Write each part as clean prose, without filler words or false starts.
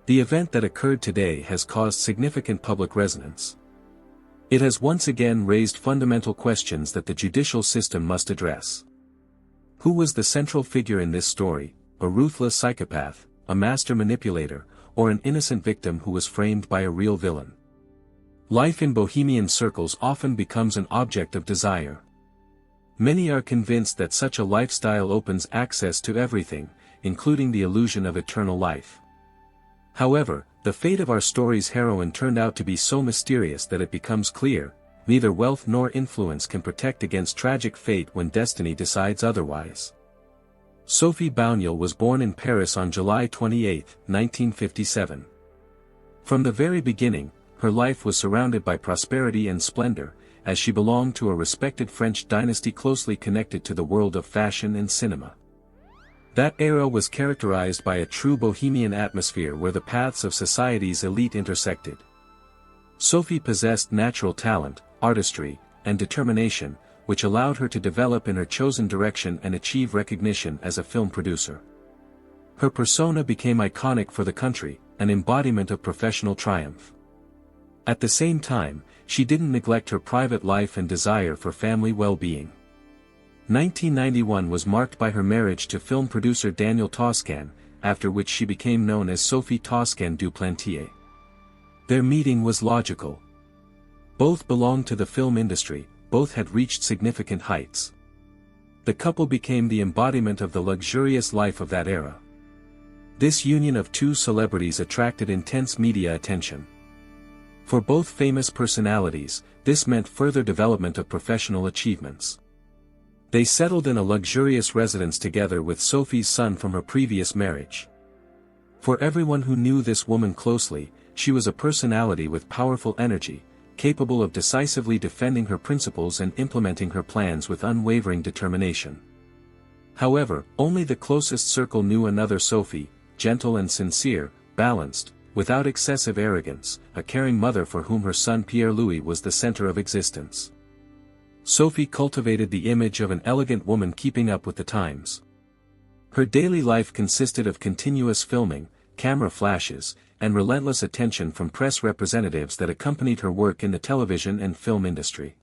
The event that occurred today has caused significant public resonance. It has once again raised fundamental questions that the judicial system must address. Who was the central figure in this story, a ruthless psychopath, a master manipulator, or an innocent victim who was framed by a real villain? Life in bohemian circles often becomes an object of desire. Many are convinced that such a lifestyle opens access to everything, including the illusion of eternal life. However, the fate of our story's heroine turned out to be so mysterious that it becomes clear, neither wealth nor influence can protect against tragic fate when destiny decides otherwise. Sophie Bougnol was born in Paris on July 28, 1957. From the very beginning, her life was surrounded by prosperity and splendor, as she belonged to a respected French dynasty closely connected to the world of fashion and cinema. That era was characterized by a true bohemian atmosphere where the paths of society's elite intersected. Sophie possessed natural talent, artistry, and determination, which allowed her to develop in her chosen direction and achieve recognition as a film producer. Her persona became iconic for the country, an embodiment of professional triumph. At the same time, she didn't neglect her private life and desire for family well-being. 1991 was marked by her marriage to film producer Daniel Toscan, after which she became known as Sophie Toscan du Plantier. Their meeting was logical. Both belonged to the film industry, both had reached significant heights. The couple became the embodiment of the luxurious life of that era. This union of two celebrities attracted intense media attention. For both famous personalities, this meant further development of professional achievements. They settled in a luxurious residence together with Sophie's son from her previous marriage. For everyone who knew this woman closely, she was a personality with powerful energy, capable of decisively defending her principles and implementing her plans with unwavering determination. However, only the closest circle knew another Sophie, gentle and sincere, balanced, without excessive arrogance, a caring mother for whom her son Pierre-Louis was the center of existence. Sophie cultivated the image of an elegant woman keeping up with the times. Her daily life consisted of continuous filming, camera flashes, and relentless attention from press representatives that accompanied her work in the television and film industry.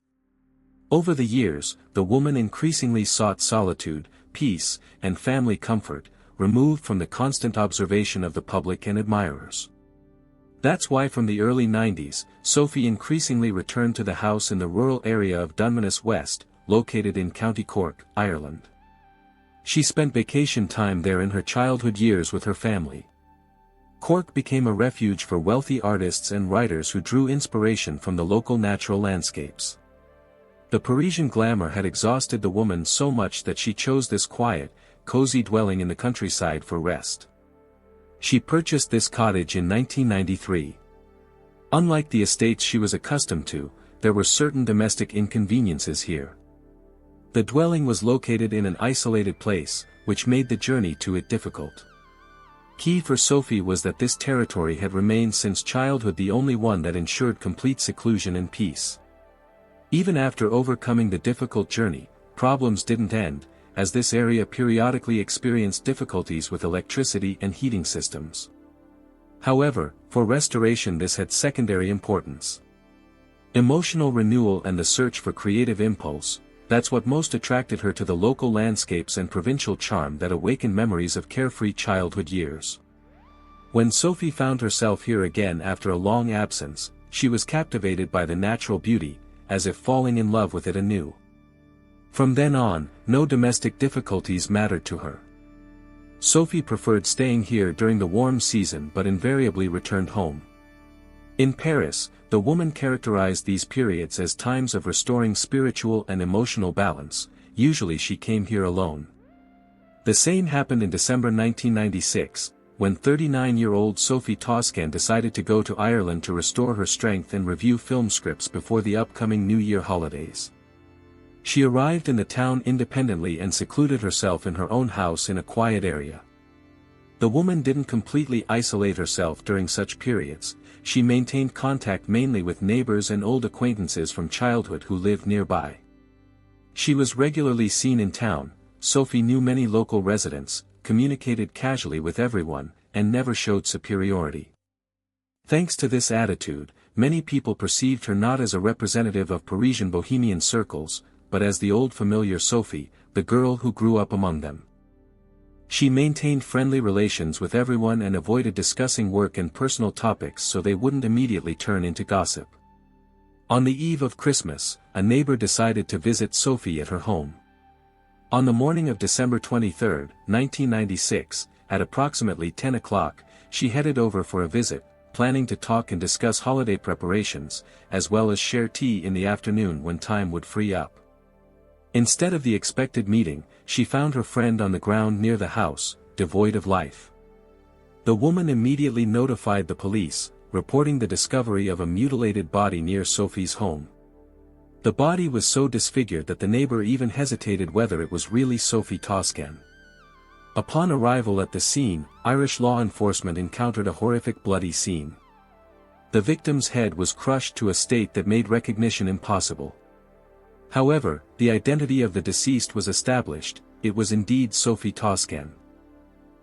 Over the years, the woman increasingly sought solitude, peace, and family comfort, removed from the constant observation of the public and admirers. That's why from the early 90s, Sophie increasingly returned to the house in the rural area of Dunmanus West, located in County Cork, Ireland. She spent vacation time there in her childhood years with her family. Cork became a refuge for wealthy artists and writers who drew inspiration from the local natural landscapes. The Parisian glamour had exhausted the woman so much that she chose this quiet, cozy dwelling in the countryside for rest. She purchased this cottage in 1993. Unlike the estates she was accustomed to, there were certain domestic inconveniences here. The dwelling was located in an isolated place, which made the journey to it difficult. Key for Sophie was that this territory had remained since childhood the only one that ensured complete seclusion and peace. Even after overcoming the difficult journey, problems didn't end, as this area periodically experienced difficulties with electricity and heating systems. However, for restoration this had secondary importance. Emotional renewal and the search for creative impulse, that's what most attracted her to the local landscapes and provincial charm that awakened memories of carefree childhood years. When Sophie found herself here again after a long absence, she was captivated by the natural beauty, as if falling in love with it anew. From then on, no domestic difficulties mattered to her. Sophie preferred staying here during the warm season but invariably returned home. In Paris, the woman characterized these periods as times of restoring spiritual and emotional balance. Usually she came here alone. The same happened in December 1996, when 39-year-old Sophie Toscan decided to go to Ireland to restore her strength and review film scripts before the upcoming New Year holidays. She arrived in the town independently and secluded herself in her own house in a quiet area. The woman didn't completely isolate herself during such periods. She maintained contact mainly with neighbors and old acquaintances from childhood who lived nearby. She was regularly seen in town. Sophie knew many local residents, communicated casually with everyone, and never showed superiority. Thanks to this attitude, many people perceived her not as a representative of Parisian bohemian circles, but as the old familiar Sophie, the girl who grew up among them. She maintained friendly relations with everyone and avoided discussing work and personal topics so they wouldn't immediately turn into gossip. On the eve of Christmas, a neighbor decided to visit Sophie at her home. On the morning of December 23, 1996, at approximately 10 o'clock, she headed over for a visit, planning to talk and discuss holiday preparations, as well as share tea in the afternoon when time would free up. Instead of the expected meeting, she found her friend on the ground near the house, devoid of life. The woman immediately notified the police, reporting the discovery of a mutilated body near Sophie's home. The body was so disfigured that the neighbor even hesitated whether it was really Sophie Toscan. Upon arrival at the scene, Irish law enforcement encountered a horrific bloody scene. The victim's head was crushed to a state that made recognition impossible. However, the identity of the deceased was established. It was indeed Sophie Toscan.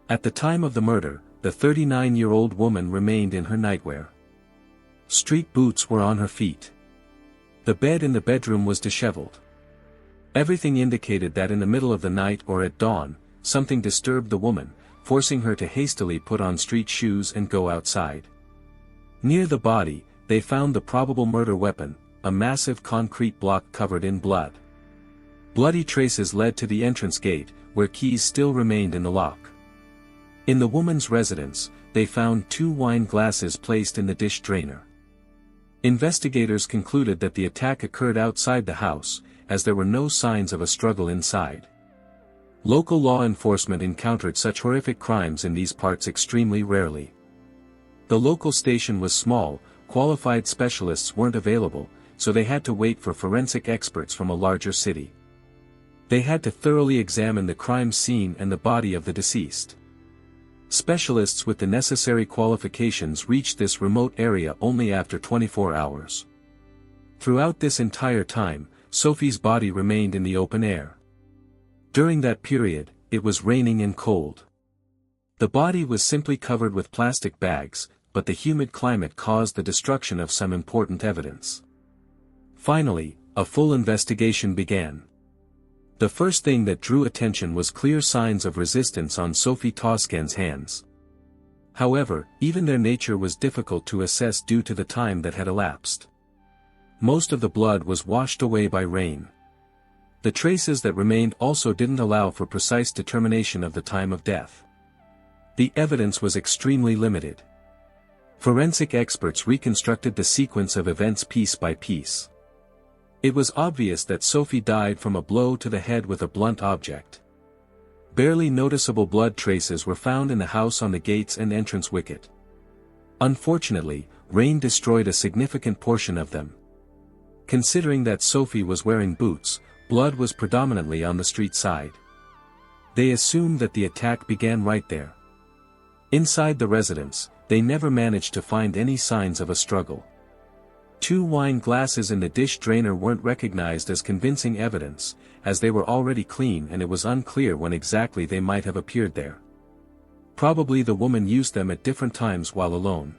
At the time of the murder, the 39-year-old woman remained in her nightwear. Street boots were on her feet. The bed in the bedroom was disheveled. Everything indicated that in the middle of the night or at dawn, something disturbed the woman, forcing her to hastily put on street shoes and go outside. Near the body, they found the probable murder weapon, a massive concrete block covered in blood. Bloody traces led to the entrance gate, where keys still remained in the lock. In the woman's residence, they found 2 wine glasses placed in the dish drainer. Investigators concluded that the attack occurred outside the house, as there were no signs of a struggle inside. Local law enforcement encountered such horrific crimes in these parts extremely rarely. The local station was small, qualified specialists weren't available, so they had to wait for forensic experts from a larger city. They had to thoroughly examine the crime scene and the body of the deceased. Specialists with the necessary qualifications reached this remote area only after 24 hours. Throughout this entire time, Sophie's body remained in the open air. During that period, it was raining and cold. The body was simply covered with plastic bags, but the humid climate caused the destruction of some important evidence. Finally, a full investigation began. The first thing that drew attention was clear signs of resistance on Sophie Toscan's hands. However, even their nature was difficult to assess due to the time that had elapsed. Most of the blood was washed away by rain. The traces that remained also didn't allow for precise determination of the time of death. The evidence was extremely limited. Forensic experts reconstructed the sequence of events piece by piece. It was obvious that Sophie died from a blow to the head with a blunt object. Barely noticeable blood traces were found in the house on the gates and entrance wicket. Unfortunately, rain destroyed a significant portion of them. Considering that Sophie was wearing boots, blood was predominantly on the street side. They assumed that the attack began right there. Inside the residence, they never managed to find any signs of a struggle. 2 wine glasses in the dish drainer weren't recognized as convincing evidence, as they were already clean and it was unclear when exactly they might have appeared there. Probably the woman used them at different times while alone.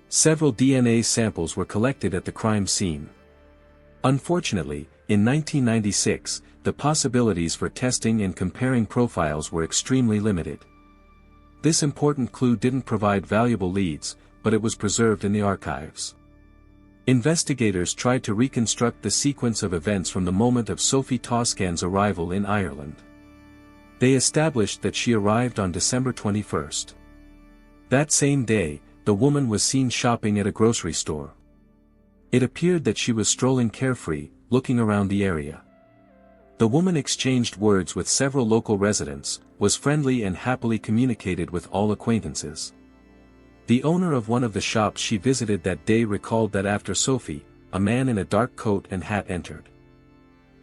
Several DNA samples were collected at the crime scene. Unfortunately, in 1996, the possibilities for testing and comparing profiles were extremely limited. This important clue didn't provide valuable leads, but it was preserved in the archives. Investigators tried to reconstruct the sequence of events from the moment of Sophie Toscan's arrival in Ireland. They established that she arrived on December 21st. That same day, the woman was seen shopping at a grocery store. It appeared that she was strolling carefree, looking around the area. The woman exchanged words with several local residents, was friendly and happily communicated with all acquaintances. The owner of one of the shops she visited that day recalled that after Sophie, a man in a dark coat and hat entered.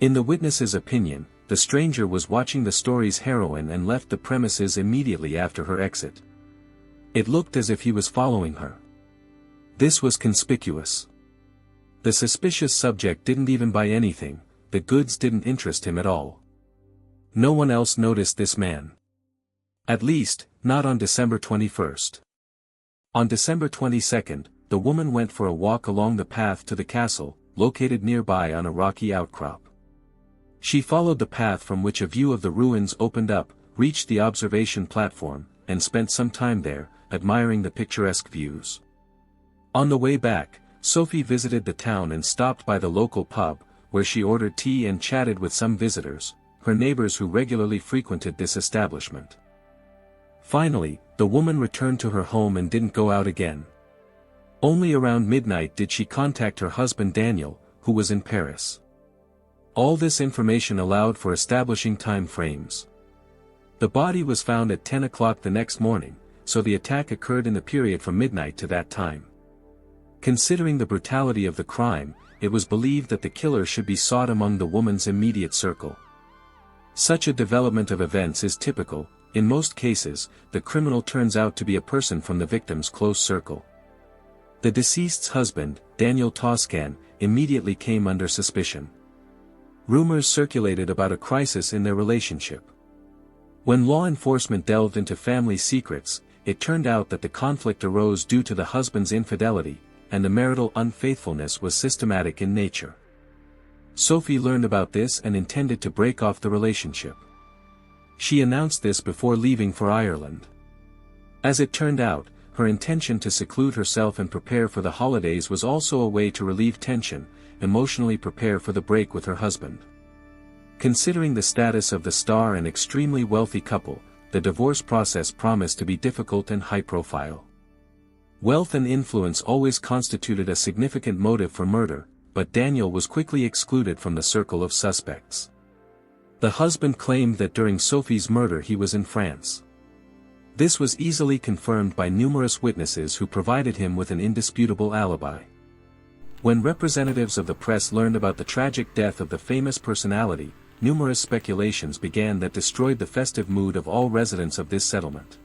In the witness's opinion, the stranger was watching the story's heroine and left the premises immediately after her exit. It looked as if he was following her. This was conspicuous. The suspicious subject didn't even buy anything, the goods didn't interest him at all. No one else noticed this man. At least, not on December 21st. On December 22, the woman went for a walk along the path to the castle, located nearby on a rocky outcrop. She followed the path from which a view of the ruins opened up, reached the observation platform, and spent some time there, admiring the picturesque views. On the way back, Sophie visited the town and stopped by the local pub, where she ordered tea and chatted with some visitors, her neighbors who regularly frequented this establishment. Finally, the woman returned to her home and didn't go out again. Only around midnight did she contact her husband Daniel, who was in Paris. All this information allowed for establishing time frames. The body was found at 10 o'clock the next morning, so the attack occurred in the period from midnight to that time. Considering the brutality of the crime, it was believed that the killer should be sought among the woman's immediate circle. Such a development of events is typical. In most cases, the criminal turns out to be a person from the victim's close circle. The deceased's husband, Daniel Toscan, immediately came under suspicion. Rumors circulated about a crisis in their relationship. When law enforcement delved into family secrets, it turned out that the conflict arose due to the husband's infidelity, and the marital unfaithfulness was systematic in nature. Sophie learned about this and intended to break off the relationship. She announced this before leaving for Ireland. As it turned out, her intention to seclude herself and prepare for the holidays was also a way to relieve tension, emotionally prepare for the break with her husband. Considering the status of the star and extremely wealthy couple, the divorce process promised to be difficult and high-profile. Wealth and influence always constituted a significant motive for murder, but Daniel was quickly excluded from the circle of suspects. The husband claimed that during Sophie's murder he was in France. This was easily confirmed by numerous witnesses who provided him with an indisputable alibi. When representatives of the press learned about the tragic death of the famous personality, numerous speculations began that destroyed the festive mood of all residents of this settlement.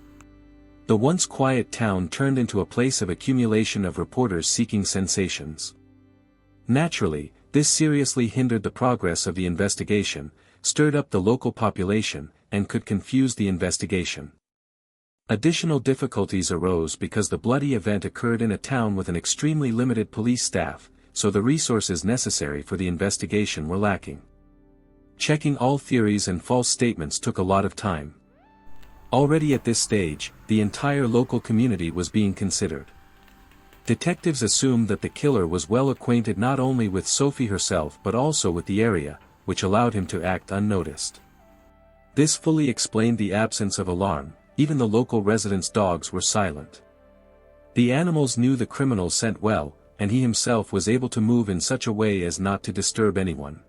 The once quiet town turned into a place of accumulation of reporters seeking sensations. Naturally, this seriously hindered the progress of the investigation, stirred up the local population, and could confuse the investigation. Additional difficulties arose because the bloody event occurred in a town with an extremely limited police staff, so the resources necessary for the investigation were lacking. Checking all theories and false statements took a lot of time. Already at this stage, the entire local community was being considered. Detectives assumed that the killer was well acquainted not only with Sophie herself but also with the area, which allowed him to act unnoticed. This fully explained the absence of alarm. Even the local residents' dogs were silent. The animals knew the criminal scent well, and he himself was able to move in such a way as not to disturb anyone.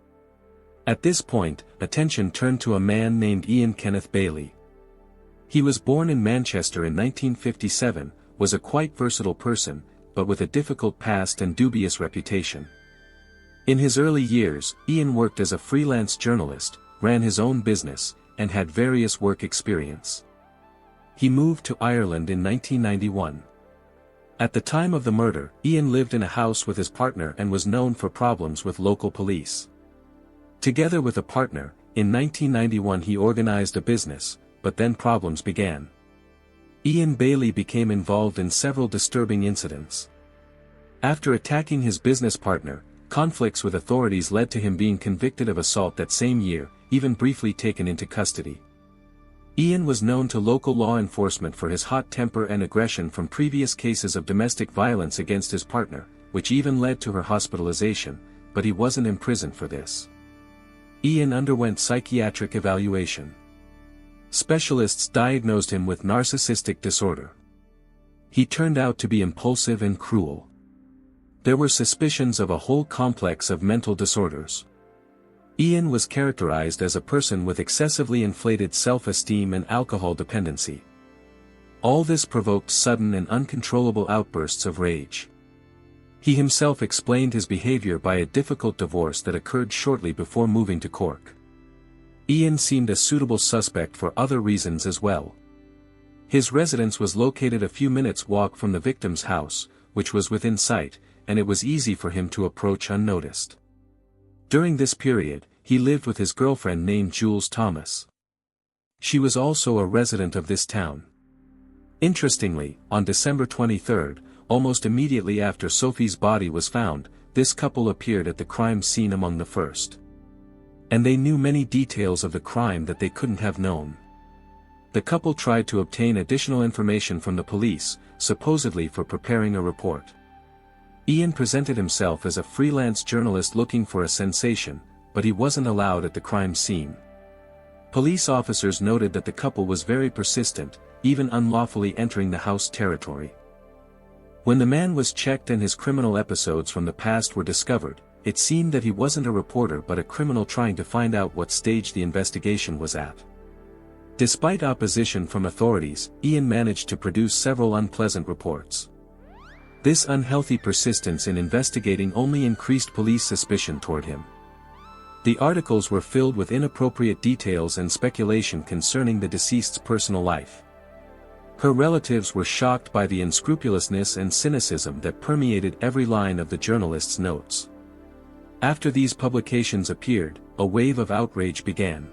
At this point, attention turned to a man named Ian Kenneth Bailey. He was born in Manchester in 1957, was a quite versatile person, but with a difficult past and dubious reputation. In his early years, Ian worked as a freelance journalist, ran his own business, and had various work experience. He moved to Ireland in 1991. At the time of the murder, Ian lived in a house with his partner and was known for problems with local police. Together with a partner, in 1991 he organized a business, but then problems began. Ian Bailey became involved in several disturbing incidents. After attacking his business partner, conflicts with authorities led to him being convicted of assault that same year, even briefly taken into custody. Ian was known to local law enforcement for his hot temper and aggression from previous cases of domestic violence against his partner, which even led to her hospitalization, but he wasn't imprisoned for this. Ian underwent psychiatric evaluation. Specialists diagnosed him with narcissistic disorder. He turned out to be impulsive and cruel. There were suspicions of a whole complex of mental disorders. Ian was characterized as a person with excessively inflated self-esteem and alcohol dependency. All this provoked sudden and uncontrollable outbursts of rage. He himself explained his behavior by a difficult divorce that occurred shortly before moving to Cork. Ian seemed a suitable suspect for other reasons as well. His residence was located a few minutes' walk from the victim's house, which was within sight, and it was easy for him to approach unnoticed. During this period, he lived with his girlfriend named Jules Thomas. She was also a resident of this town. Interestingly, on December 23, almost immediately after Sophie's body was found, this couple appeared at the crime scene among the first. And they knew many details of the crime that they couldn't have known. The couple tried to obtain additional information from the police, supposedly for preparing a report. Ian presented himself as a freelance journalist looking for a sensation, but he wasn't allowed at the crime scene. Police officers noted that the couple was very persistent, even unlawfully entering the house territory. When the man was checked and his criminal episodes from the past were discovered, it seemed that he wasn't a reporter but a criminal trying to find out what stage the investigation was at. Despite opposition from authorities, Ian managed to produce several unpleasant reports. This unhealthy persistence in investigating only increased police suspicion toward him. The articles were filled with inappropriate details and speculation concerning the deceased's personal life. Her relatives were shocked by the unscrupulousness and cynicism that permeated every line of the journalist's notes. After these publications appeared, a wave of outrage began.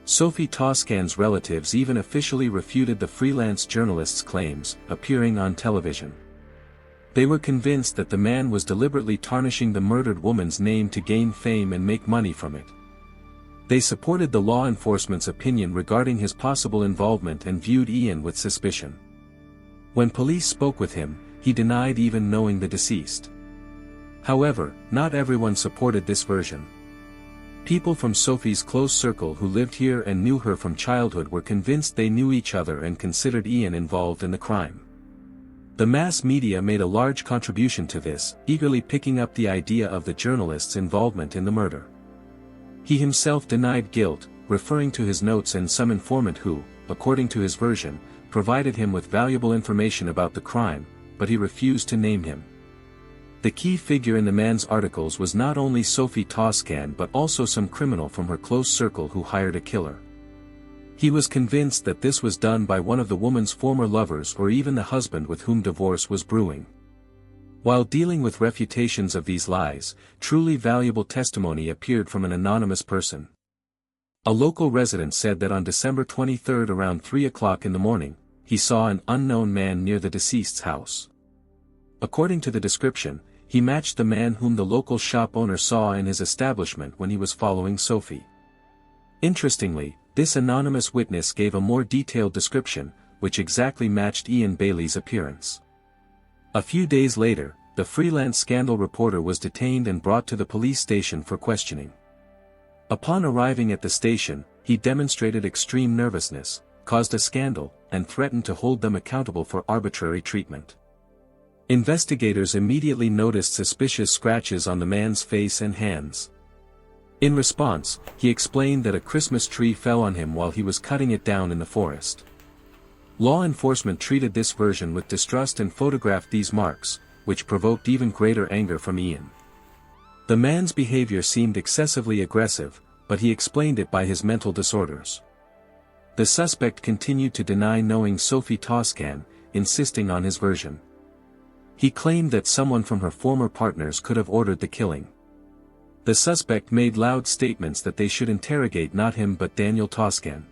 Sophie Toscan's relatives even officially refuted the freelance journalist's claims, appearing on television. They were convinced that the man was deliberately tarnishing the murdered woman's name to gain fame and make money from it. They supported the law enforcement's opinion regarding his possible involvement and viewed Ian with suspicion. When police spoke with him, he denied even knowing the deceased. However, not everyone supported this version. People from Sophie's close circle who lived here and knew her from childhood were convinced they knew each other and considered Ian involved in the crime. The mass media made a large contribution to this, eagerly picking up the idea of the journalist's involvement in the murder. He himself denied guilt, referring to his notes and some informant who, according to his version, provided him with valuable information about the crime, but he refused to name him. The key figure in the man's articles was not only Sophie Toscan but also some criminal from her close circle who hired a killer. He was convinced that this was done by one of the woman's former lovers or even the husband with whom divorce was brewing. While dealing with refutations of these lies, truly valuable testimony appeared from an anonymous person. A local resident said that on December 23 around 3 o'clock in the morning, he saw an unknown man near the deceased's house. According to the description, he matched the man whom the local shop owner saw in his establishment when he was following Sophie. Interestingly, this anonymous witness gave a more detailed description, which exactly matched Ian Bailey's appearance. A few days later, the freelance scandal reporter was detained and brought to the police station for questioning. Upon arriving at the station, he demonstrated extreme nervousness, caused a scandal, and threatened to hold them accountable for arbitrary treatment. Investigators immediately noticed suspicious scratches on the man's face and hands. In response, he explained that a Christmas tree fell on him while he was cutting it down in the forest. Law enforcement treated this version with distrust and photographed these marks, which provoked even greater anger from Ian. The man's behavior seemed excessively aggressive, but he explained it by his mental disorders. The suspect continued to deny knowing Sophie Toscan, insisting on his version. He claimed that someone from her former partners could have ordered the killing. The suspect made loud statements that they should interrogate not him but Daniel Toscan.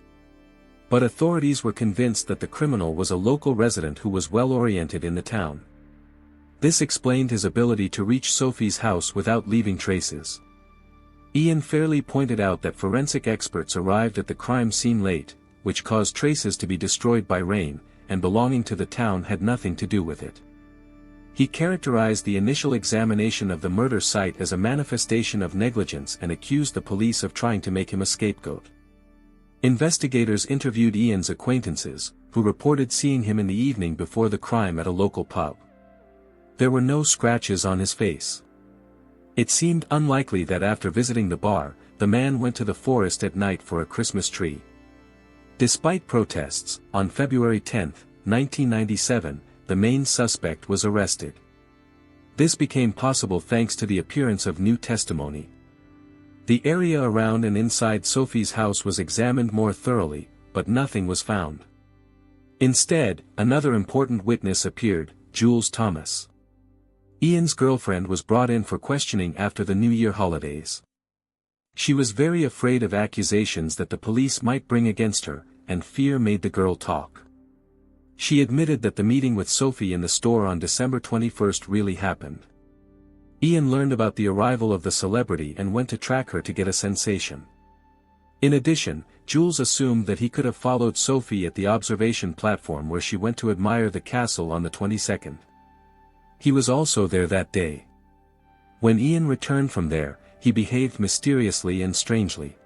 But authorities were convinced that the criminal was a local resident who was well-oriented in the town. This explained his ability to reach Sophie's house without leaving traces. Ian fairly pointed out that forensic experts arrived at the crime scene late, which caused traces to be destroyed by rain, and belonging to the town had nothing to do with it. He characterized the initial examination of the murder site as a manifestation of negligence and accused the police of trying to make him a scapegoat. Investigators interviewed Ian's acquaintances, who reported seeing him in the evening before the crime at a local pub. There were no scratches on his face. It seemed unlikely that after visiting the bar, the man went to the forest at night for a Christmas tree. Despite protests, on February 10, 1997, the main suspect was arrested. This became possible thanks to the appearance of new testimony. The area around and inside Sophie's house was examined more thoroughly, but nothing was found. Instead, another important witness appeared, Jules Thomas. Ian's girlfriend was brought in for questioning after the New Year holidays. She was very afraid of accusations that the police might bring against her, and fear made the girl talk. She admitted that the meeting with Sophie in the store on December 21st really happened. Ian learned about the arrival of the celebrity and went to track her to get a sensation. In addition, Jules assumed that he could have followed Sophie at the observation platform where she went to admire the castle on the 22nd. He was also there that day. When Ian returned from there, he behaved mysteriously and strangely.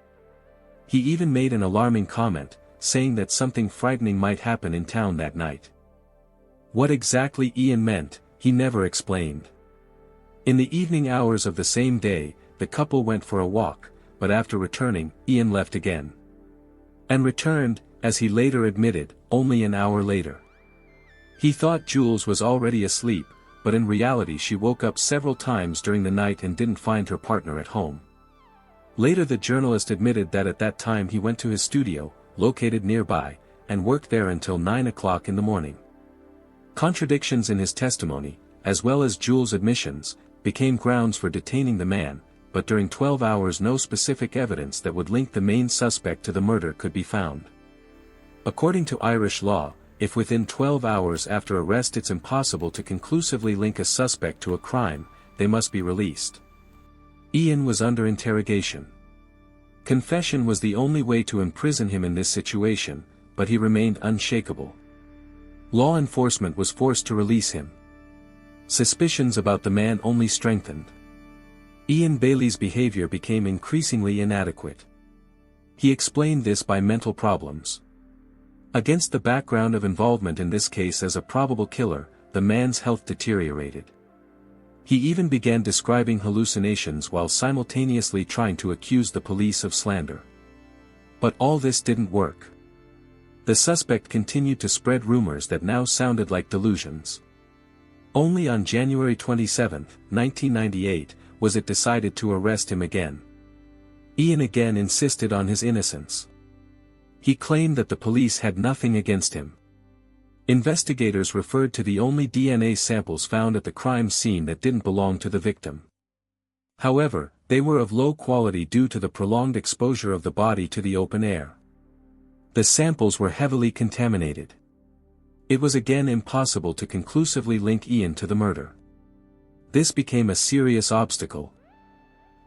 He even made an alarming comment, saying that something frightening might happen in town that night. What exactly Ian meant, he never explained. In the evening hours of the same day, the couple went for a walk, but after returning, Ian left again. And returned, as he later admitted, only an hour later. He thought Jules was already asleep, but in reality she woke up several times during the night and didn't find her partner at home. Later the journalist admitted that at that time he went to his studio, located nearby, and worked there until 9 o'clock in the morning. Contradictions in his testimony, as well as Jules' admissions, became grounds for detaining the man, but during 12 hours no specific evidence that would link the main suspect to the murder could be found. According to Irish law, if within 12 hours after arrest it's impossible to conclusively link a suspect to a crime, they must be released. Ian was under interrogation. Confession was the only way to imprison him in this situation, but he remained unshakable. Law enforcement was forced to release him. Suspicions about the man only strengthened. Ian Bailey's behavior became increasingly inadequate. He explained this by mental problems. Against the background of involvement in this case as a probable killer, the man's health deteriorated. He even began describing hallucinations while simultaneously trying to accuse the police of slander. But all this didn't work. The suspect continued to spread rumors that now sounded like delusions. Only on January 27, 1998, was it decided to arrest him again. Ian again insisted on his innocence. He claimed that the police had nothing against him. Investigators referred to the only DNA samples found at the crime scene that didn't belong to the victim. However, they were of low quality due to the prolonged exposure of the body to the open air. The samples were heavily contaminated. It was again impossible to conclusively link Ian to the murder. This became a serious obstacle.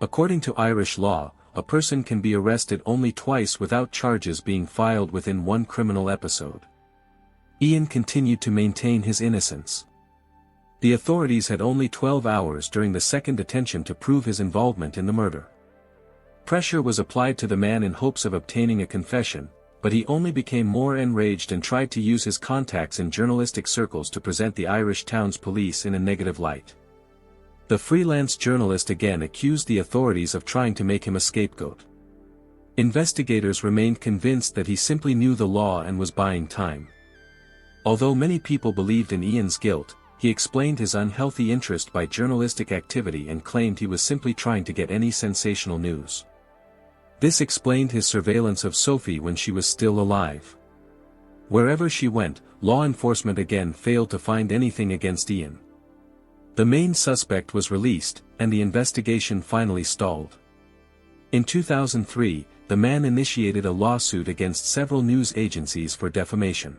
According to Irish law, a person can be arrested only twice without charges being filed within one criminal episode. Ian continued to maintain his innocence. The authorities had only 12 hours during the second detention to prove his involvement in the murder. Pressure was applied to the man in hopes of obtaining a confession, but he only became more enraged and tried to use his contacts in journalistic circles to present the Irish Towns Police in a negative light. The freelance journalist again accused the authorities of trying to make him a scapegoat. Investigators remained convinced that he simply knew the law and was buying time. Although many people believed in Ian's guilt, he explained his unhealthy interest by journalistic activity and claimed he was simply trying to get any sensational news. This explained his surveillance of Sophie when she was still alive. Wherever she went, law enforcement again failed to find anything against Ian. The main suspect was released, and the investigation finally stalled. In 2003, the man initiated a lawsuit against several news agencies for defamation.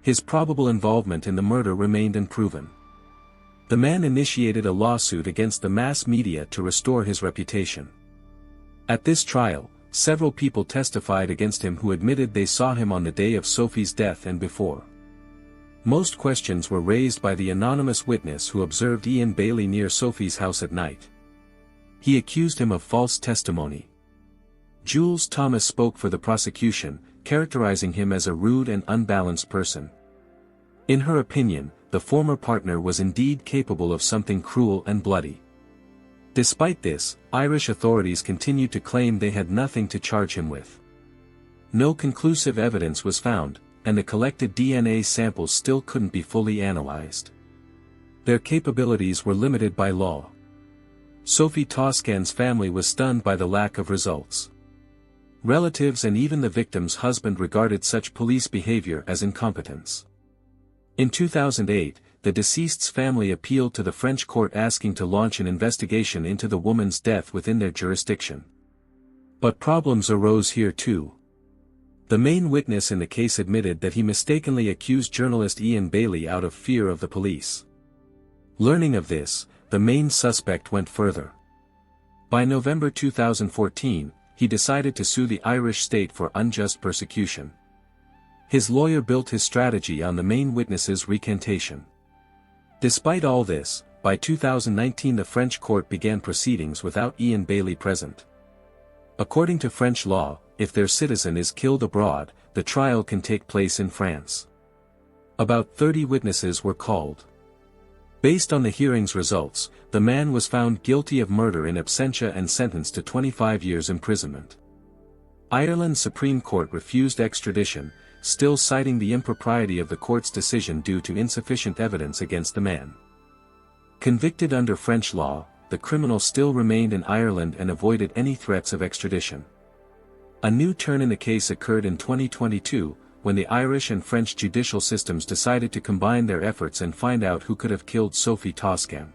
His probable involvement in the murder remained unproven. The man initiated a lawsuit against the mass media to restore his reputation. At this trial, several people testified against him who admitted they saw him on the day of Sophie's death and before. Most questions were raised by the anonymous witness who observed Ian Bailey near Sophie's house at night. He accused him of false testimony. Jules Thomas spoke for the prosecution, characterizing him as a rude and unbalanced person. In her opinion, the former partner was indeed capable of something cruel and bloody. Despite this, Irish authorities continued to claim they had nothing to charge him with. No conclusive evidence was found, and the collected DNA samples still couldn't be fully analyzed. Their capabilities were limited by law. Sophie Toscan's family was stunned by the lack of results. Relatives and even the victim's husband regarded such police behavior as incompetence. In 2008, the deceased's family appealed to the French court asking to launch an investigation into the woman's death within their jurisdiction. But problems arose here too. The main witness in the case admitted that he mistakenly accused journalist Ian Bailey out of fear of the police. Learning of this, the main suspect went further. By November 2014, he decided to sue the Irish state for unjust persecution. His lawyer built his strategy on the main witness's recantation. Despite all this, by 2019 the French court began proceedings without Ian Bailey present. According to French law, if their citizen is killed abroad, the trial can take place in France. About 30 witnesses were called. Based on the hearing's results, the man was found guilty of murder in absentia and sentenced to 25 years imprisonment. Ireland's Supreme Court refused extradition, still citing the impropriety of the court's decision due to insufficient evidence against the man. Convicted under French law, the criminal still remained in Ireland and avoided any threats of extradition. A new turn in the case occurred in 2022, when the Irish and French judicial systems decided to combine their efforts and find out who could have killed Sophie Toscan.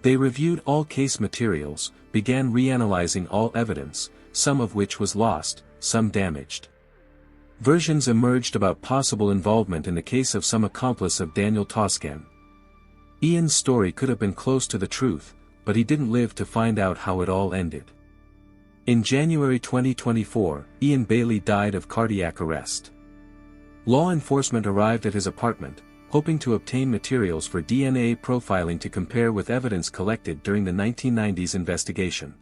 They reviewed all case materials, began reanalyzing all evidence, some of which was lost, some damaged. Versions emerged about possible involvement in the case of some accomplice of Daniel Toscan. Ian's story could have been close to the truth, but he didn't live to find out how it all ended. In January 2024, Ian Bailey died of cardiac arrest. Law enforcement arrived at his apartment, hoping to obtain materials for DNA profiling to compare with evidence collected during the 1990s investigation.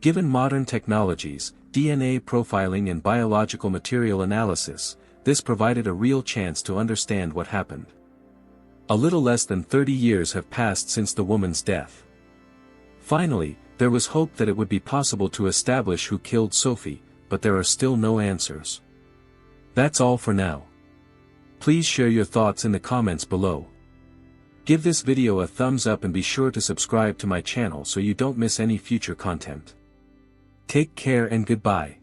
Given modern technologies, DNA profiling and biological material analysis, this provided a real chance to understand what happened. A little less than 30 years have passed since the woman's death. Finally, there was hope that it would be possible to establish who killed Sophie, but there are still no answers. That's all for now. Please share your thoughts in the comments below. Give this video a thumbs up and be sure to subscribe to my channel so you don't miss any future content. Take care and goodbye.